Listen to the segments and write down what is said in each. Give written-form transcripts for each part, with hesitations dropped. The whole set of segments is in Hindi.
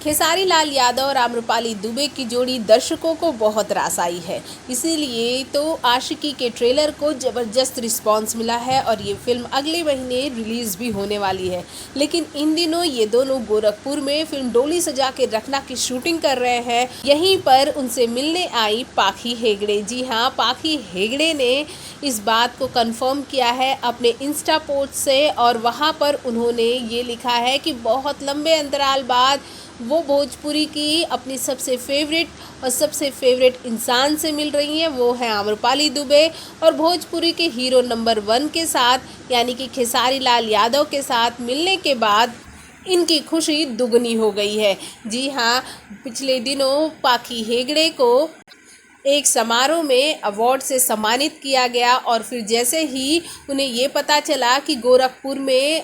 खेसारी लाल यादव और आम्रपाली दुबे की जोड़ी दर्शकों को बहुत रास आई है। इसीलिए तो आशिकी के ट्रेलर को ज़बरदस्त रिस्पांस मिला है और ये फिल्म अगले महीने रिलीज़ भी होने वाली है। लेकिन इन दिनों ये दोनों गोरखपुर में फिल्म डोली सजा के रखना की शूटिंग कर रहे हैं। यहीं पर उनसे मिलने आई पाखी हेगड़े। जी हाँ, पाखी हेगड़े ने इस बात को कंफर्म किया है अपने इंस्टा पोस्ट से और वहाँ पर उन्होंने ये लिखा है कि बहुत लंबे अंतराल बाद वो भोजपुरी की अपनी सबसे फेवरेट इंसान से मिल रही हैं। वो है आम्रपाली दुबे और भोजपुरी के हीरो नंबर 1 के साथ यानी कि खेसारी लाल यादव के साथ मिलने के बाद इनकी खुशी दुगनी हो गई है। जी हाँ, पिछले दिनों पाखी हेगड़े को एक समारोह में अवार्ड से सम्मानित किया गया और फिर जैसे ही उन्हें ये पता चला कि गोरखपुर में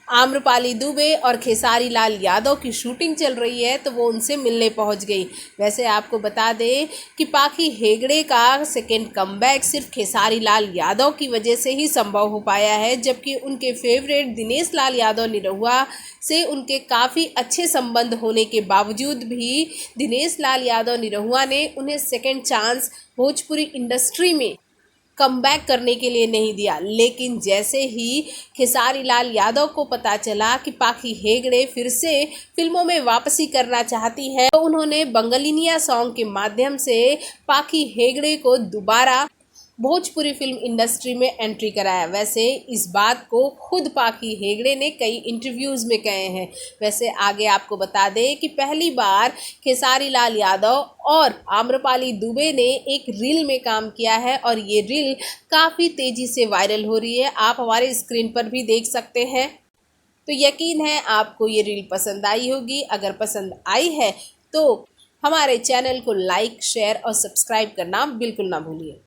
आम्रपाली दुबे और खेसारी लाल यादव की शूटिंग चल रही है तो वो उनसे मिलने पहुंच गई। वैसे आपको बता दें कि पाखी हेगड़े का सेकेंड कमबैक सिर्फ खेसारी लाल यादव की वजह से ही संभव हो पाया है, जबकि उनके फेवरेट दिनेश लाल यादव निरहुआ से उनके काफ़ी अच्छे संबंध होने के बावजूद भी दिनेश लाल यादव निरहुआ ने उन्हें सेकेंड चांस भोजपुरी इंडस्ट्री में कमबैक करने के लिए नहीं दिया। लेकिन जैसे ही खेसारी लाल यादव को पता चला कि पाखी हेगड़े फिर से फिल्मों में वापसी करना चाहती है तो उन्होंने बंगलिनिया सॉन्ग के माध्यम से पाखी हेगड़े को दोबारा भोजपुरी फिल्म इंडस्ट्री में एंट्री कराया। वैसे इस बात को खुद पाखी हेगड़े ने कई इंटरव्यूज़ में कहे हैं। वैसे आगे आपको बता दें कि पहली बार खेसारी लाल यादव और आम्रपाली दुबे ने एक रील में काम किया है और ये रील काफ़ी तेज़ी से वायरल हो रही है। आप हमारे स्क्रीन पर भी देख सकते हैं। तो यकीन है आपको ये रील पसंद आई होगी। अगर पसंद आई है तो हमारे चैनल को लाइक, शेयर और सब्सक्राइब करना बिल्कुल ना भूलिए।